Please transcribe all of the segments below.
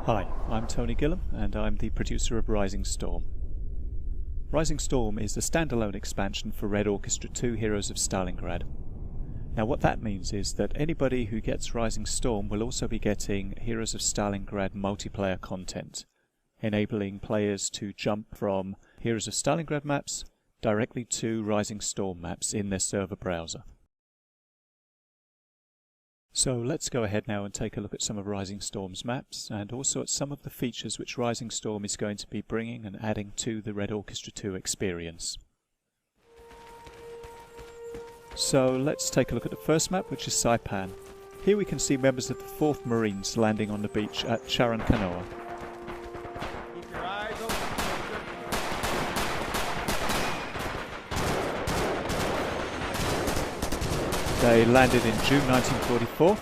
Hi, I'm Tony Gillam and I'm the producer of Rising Storm. Rising Storm is a standalone expansion for Red Orchestra 2 Heroes of Stalingrad. Now what that means is that anybody who gets Rising Storm will also be getting Heroes of Stalingrad multiplayer content, enabling players to jump from Heroes of Stalingrad maps directly to Rising Storm maps in their server browser. So let's go ahead now and take a look at some of Rising Storm's maps and also at some of the features which Rising Storm is going to be bringing and adding to the Red Orchestra 2 experience. So let's take a look at the first map, which is Saipan. Here we can see members of the 4th Marines landing on the beach at Charankanoa. They landed in June 1944,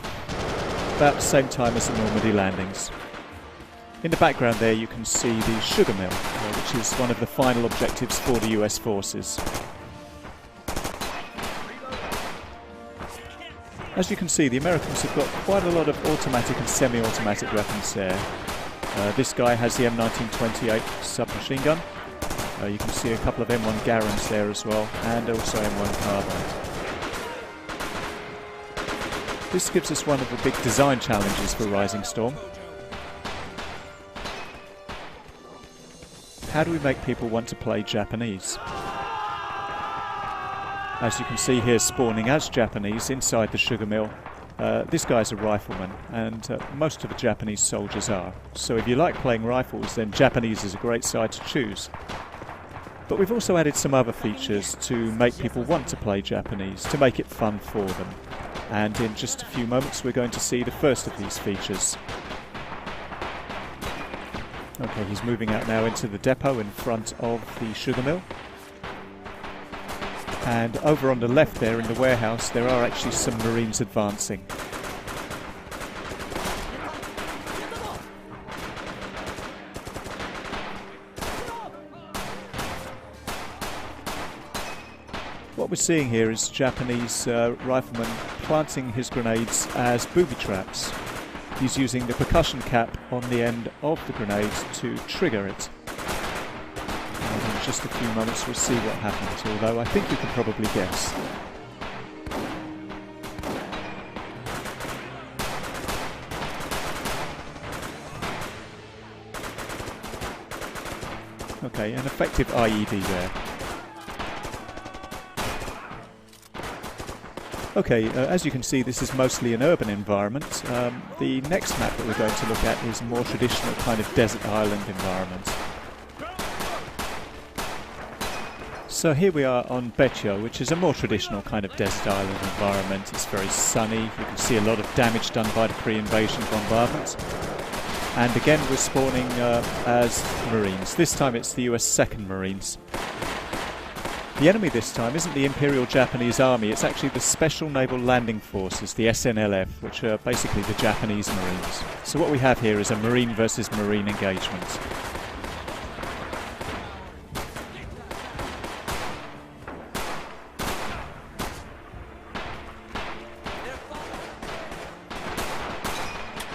about the same time as the Normandy landings. In the background there you can see the sugar mill, which is one of the final objectives for the US forces. As you can see, the Americans have got quite a lot of automatic and semi-automatic weapons there. This guy has the M1928 submachine gun. You can see a couple of M1 Garans there as well, and also M1 carbine. This gives us one of the big design challenges for Rising Storm. How do we make people want to play Japanese? As you can see here, spawning as Japanese inside the sugar mill, this guy's a rifleman, and most of the Japanese soldiers are. So if you like playing rifles, then Japanese is a great side to choose. But we've also added some other features to make people want to play Japanese, to make it fun for them. And in just a few moments we're going to see the first of these features. Okay, he's moving out now into the depot in front of the sugar mill. And over on the left there in the warehouse there are actually some Marines advancing. What we're seeing here is Japanese rifleman planting his grenades as booby traps. He's using the percussion cap on the end of the grenades to trigger it. And in just a few moments we'll see what happens, although I think you can probably guess. Okay, an effective IED there. Okay, as you can see, this is mostly an urban environment. The next map that we're going to look at is a more traditional kind of desert island environment. So here we are on Betio, which is a more traditional kind of desert island environment. It's very sunny. You can see a lot of damage done by the pre-invasion bombardment. And again, we're spawning as Marines. This time it's the US 2nd Marines. The enemy this time isn't the Imperial Japanese Army, it's actually the Special Naval Landing Forces, the SNLF, which are basically the Japanese Marines. So what we have here is a Marine versus Marine engagement.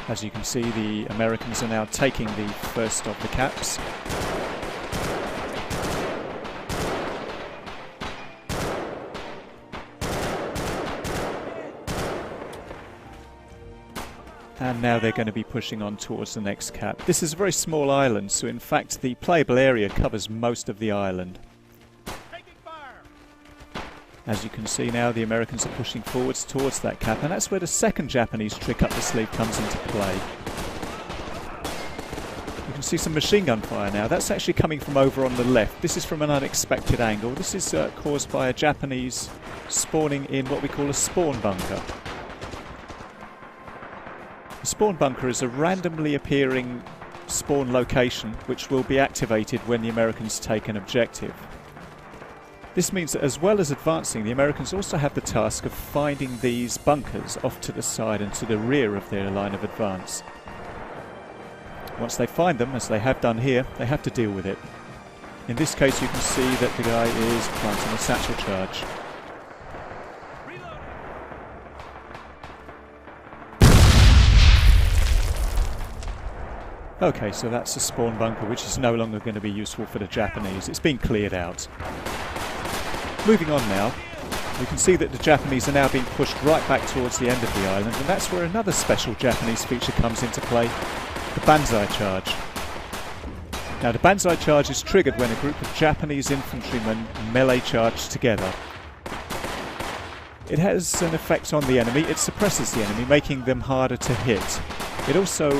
As you can see, the Americans are now taking the first of the caps. And now they're going to be pushing on towards the next cap. This is a very small island, so in fact the playable area covers most of the island. As you can see now, the Americans are pushing forwards towards that cap, and that's where the second Japanese trick up the sleeve comes into play. You can see some machine gun fire now. That's actually coming from over on the left. This is from an unexpected angle. This is caused by a Japanese spawning in what we call a spawn bunker. The spawn bunker is a randomly appearing spawn location which will be activated when the Americans take an objective. This means that as well as advancing, the Americans also have the task of finding these bunkers off to the side and to the rear of their line of advance. Once they find them, as they have done here, they have to deal with it. In this case you can see that the guy is planting a satchel charge. Okay, so that's a spawn bunker which is no longer going to be useful for the Japanese. It's been cleared out. Moving on now, we can see that the Japanese are now being pushed right back towards the end of the island, and that's where another special Japanese feature comes into play, the Banzai Charge. Now the Banzai Charge is triggered when a group of Japanese infantrymen melee charge together. It has an effect on the enemy. It suppresses the enemy, making them harder to hit. It also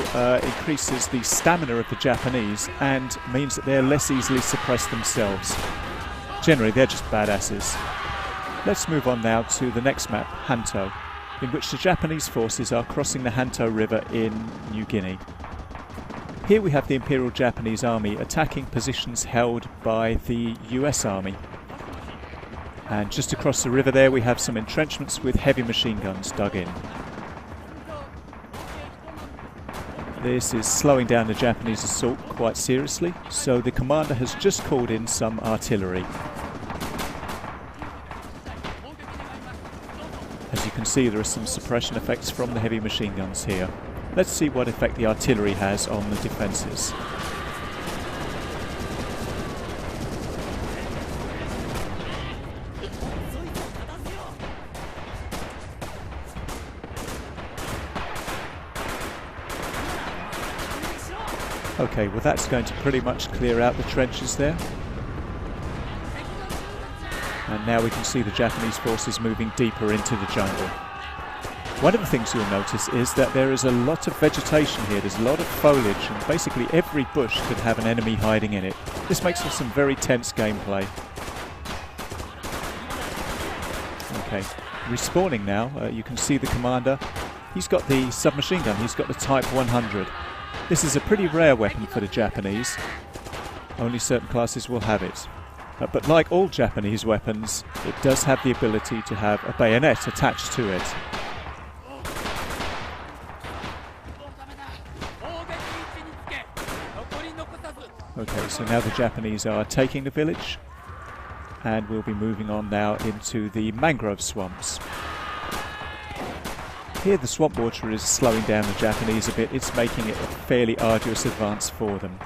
increases the stamina of the Japanese and means that they're less easily suppressed themselves. Generally, they're just badasses. Let's move on now to the next map, Hanto, in which the Japanese forces are crossing the Hanto River in New Guinea. Here we have the Imperial Japanese Army attacking positions held by the US Army. And just across the river there we have some entrenchments with heavy machine guns dug in. This is slowing down the Japanese assault quite seriously, so the commander has just called in some artillery. As you can see, there are some suppression effects from the heavy machine guns here. Let's see what effect the artillery has on the defences. Okay, well that's going to pretty much clear out the trenches there. And now we can see the Japanese forces moving deeper into the jungle. One of the things you'll notice is that there is a lot of vegetation here. There's a lot of foliage, and basically every bush could have an enemy hiding in it. This makes for some very tense gameplay. Okay, respawning now. You can see the commander. He's got the submachine gun. He's got the Type 100. This is a pretty rare weapon for the Japanese. Only certain classes will have it. But like all Japanese weapons, it does have the ability to have a bayonet attached to it. Okay, so now the Japanese are taking the village, and we'll be moving on now into the mangrove swamps. Here the swamp water is slowing down the Japanese a bit. It's making it a fairly arduous advance for them.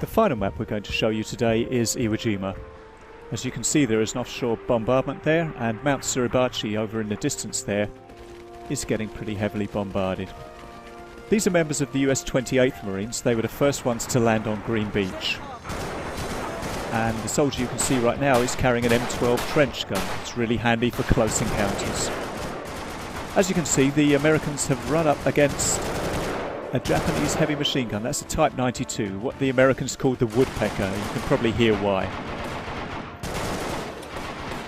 The final map we're going to show you today is Iwo Jima. As you can see, there is an offshore bombardment there, and Mount Suribachi over in the distance there is getting pretty heavily bombarded. These are members of the US 28th Marines. They were the first ones to land on Green Beach. And the soldier you can see right now is carrying an M12 trench gun. It's really handy for close encounters. As you can see, the Americans have run up against a Japanese heavy machine gun. That's a Type 92, what the Americans called the woodpecker. You can probably hear why.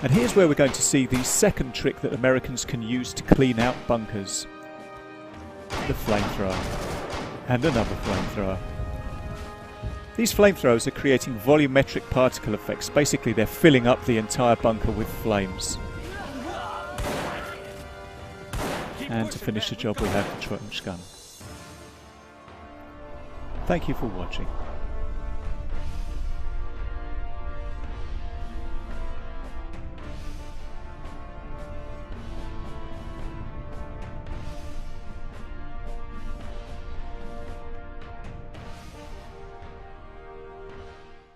And here's where we're going to see the second trick that Americans can use to clean out bunkers. The flamethrower. And another flamethrower. These flamethrowers are creating volumetric particle effects. Basically, they're filling up the entire bunker with flames. And to finish the job, we have the trench gun. Thank you for watching.